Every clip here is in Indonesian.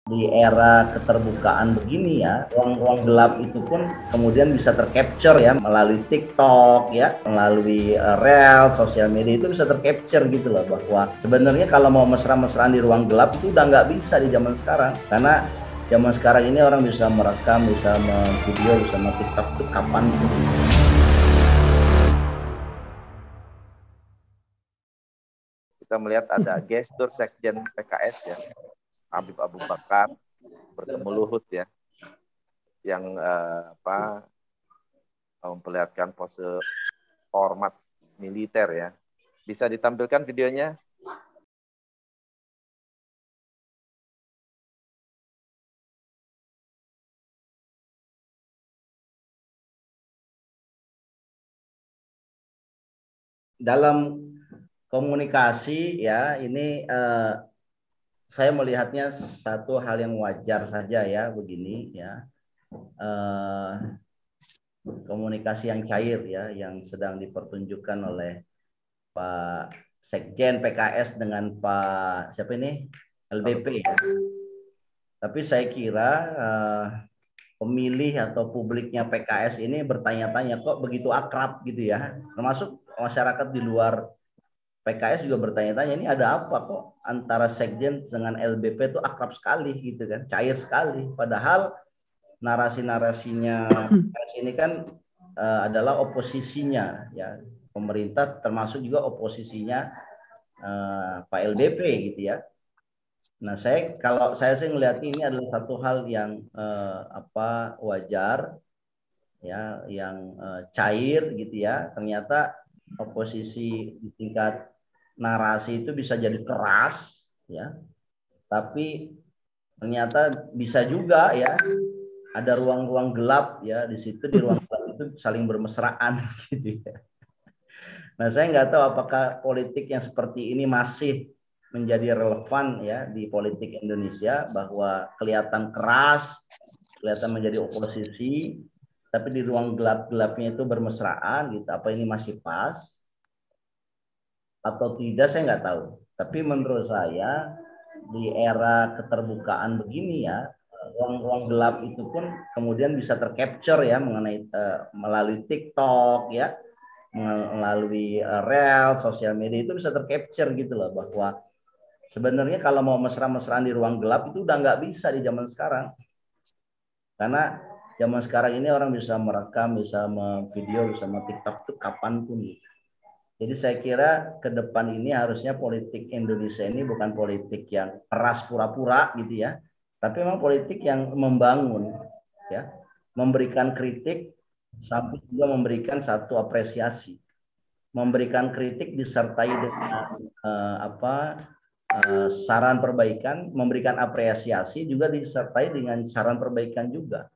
Di era keterbukaan begini ya, ruang-ruang gelap itu pun kemudian bisa tercapture ya melalui TikTok ya, melalui reel, sosial media itu bisa tercapture gitu loh, bahwa sebenarnya kalau mau mesra-mesraan di ruang gelap itu udah nggak bisa di zaman sekarang, karena zaman sekarang ini orang bisa merekam, bisa video, bisa TikTok itu kapan pun. Kita melihat ada gestur Sekjen PKS ya, Habib Abu Bakar bertemu Luhut ya, yang memperlihatkan pose hormat militer ya. Bisa ditampilkan videonya? Dalam komunikasi ya, ini saya melihatnya satu hal yang wajar saja ya, begini ya, komunikasi yang cair ya, yang sedang dipertunjukkan oleh Pak Sekjen PKS dengan Pak siapa ini, LBP ya. Tapi saya kira pemilih atau publiknya PKS ini bertanya-tanya kok begitu akrab gitu ya, termasuk masyarakat di luar PKS juga bertanya-tanya, ini ada apa kok antara Sekjen dengan LBP itu akrab sekali gitu kan, cair sekali, padahal narasi-narasinya PKS ini kan adalah oposisinya ya, pemerintah termasuk juga oposisinya Pak LBP gitu ya. Nah, kalau saya sih melihat ini adalah satu hal yang wajar ya, yang cair gitu ya. Ternyata oposisi di tingkat narasi itu bisa jadi keras ya, tapi ternyata bisa juga ya ada ruang-ruang gelap ya, di situ di ruang gelap itu saling bermesraan gitu ya. Nah, saya nggak tahu apakah politik yang seperti ini masih menjadi relevan ya di politik Indonesia, bahwa kelihatan keras, kelihatan menjadi oposisi, tapi di ruang gelap-gelapnya itu bermesraan gitu. Apa ini masih pas atau tidak, saya nggak tahu. Tapi menurut saya di era keterbukaan begini ya, ruang-ruang gelap itu pun kemudian bisa tercapture ya mengenai melalui TikTok ya, melalui reel, sosial media itu bisa tercapture gitu loh, bahwa sebenarnya kalau mau mesra-mesraan di ruang gelap itu udah nggak bisa di zaman sekarang, karena zaman sekarang ini orang bisa merekam, bisa video, bisa TikTok itu kapanpun gitu. Jadi saya kira ke depan ini harusnya politik Indonesia ini bukan politik yang keras pura-pura gitu ya, tapi memang politik yang membangun ya, memberikan kritik sampai juga memberikan satu apresiasi, memberikan kritik disertai dengan saran perbaikan, memberikan apresiasi juga disertai dengan saran perbaikan juga.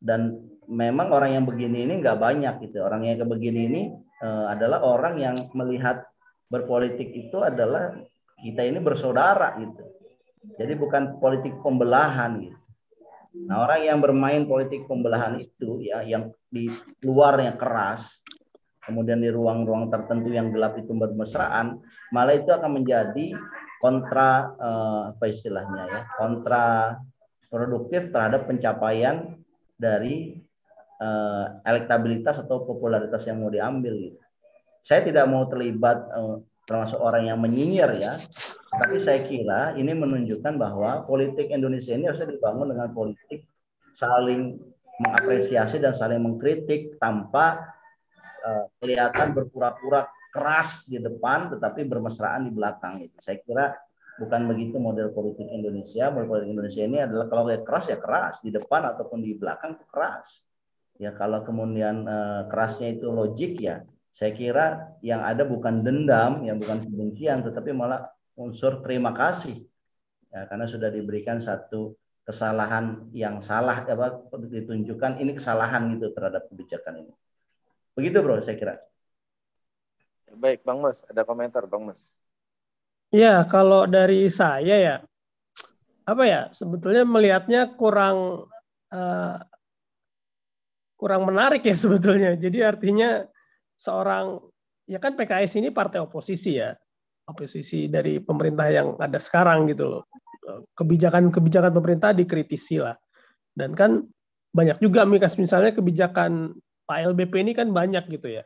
Dan memang orang yang begini ini nggak banyak gitu. Orang yang begini ini adalah orang yang melihat berpolitik itu adalah kita ini bersaudara gitu. Jadi bukan politik pembelahan gitu. Nah, orang yang bermain politik pembelahan itu ya, yang di luarnya keras, kemudian di ruang-ruang tertentu yang gelap itu bermesraan, malah itu akan menjadi kontra apa istilahnya ya, kontra produktif terhadap pencapaian dari elektabilitas atau popularitas yang mau diambil gitu. Saya tidak mau terlibat termasuk orang yang menyinyir ya, tapi saya kira ini menunjukkan bahwa politik Indonesia ini harusnya dibangun dengan politik saling mengapresiasi dan saling mengkritik tanpa kelihatan berpura-pura keras di depan tetapi bermesraan di belakang gitu. Saya kira bukan begitu model politik Indonesia. Model politik Indonesia ini adalah kalau keras ya keras di depan ataupun di belakang keras. Ya kalau kemudian kerasnya itu logik ya, saya kira yang ada bukan dendam, yang bukan kebencian, tetapi malah unsur terima kasih ya, karena sudah diberikan satu kesalahan yang salah, apa ditunjukkan ini kesalahan gitu terhadap kebijakan ini. Begitu bro, saya kira. Baik, Bang Mus, ada komentar Bang Mus? Ya, kalau dari saya ya, apa ya, sebetulnya melihatnya kurang menarik ya sebetulnya. Jadi artinya seorang, ya kan PKS ini partai oposisi ya, oposisi dari pemerintah yang ada sekarang gitu loh. kebijakan-kebijakan pemerintah dikritisi lah. Dan kan banyak juga misalnya kebijakan Pak LBP ini kan banyak gitu ya.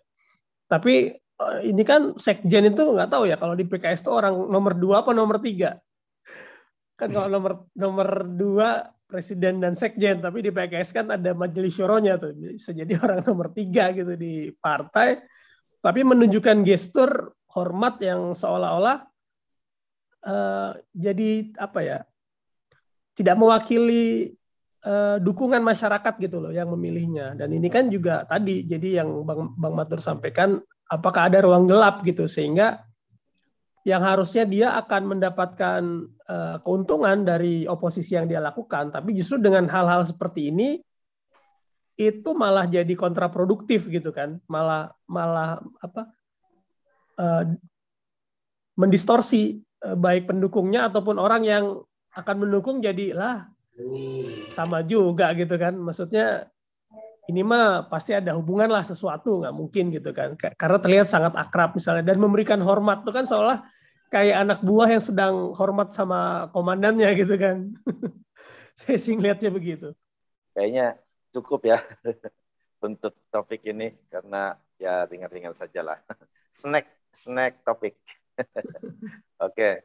Tapi ini kan sekjen itu nggak tahu ya kalau di PKS itu orang nomor 2 apa nomor 3. Kan kalau nomor 2 presiden dan sekjen, tapi di PKS kan ada majelis syuronya tuh. Bisa jadi orang nomor 3 gitu di partai, tapi menunjukkan gestur hormat yang seolah-olah jadi apa ya, tidak mewakili dukungan masyarakat gitu loh yang memilihnya. Dan ini kan juga tadi jadi yang Bang Matur sampaikan, apakah ada ruang gelap gitu sehingga yang harusnya dia akan mendapatkan keuntungan dari oposisi yang dia lakukan, tapi justru dengan hal-hal seperti ini itu malah jadi kontraproduktif gitu kan, malah mendistorsi baik pendukungnya ataupun orang yang akan mendukung jadi lah sama juga gitu kan, maksudnya ini mah pasti ada hubungan lah sesuatu, nggak mungkin gitu kan, karena terlihat sangat akrab misalnya dan memberikan hormat tuh kan seolah kayak anak buah yang sedang hormat sama komandannya gitu kan. Saya sih ngeliatnya begitu. Kayaknya cukup ya untuk topik ini karena ya ringan-ringan saja lah. Snack topik. Oke.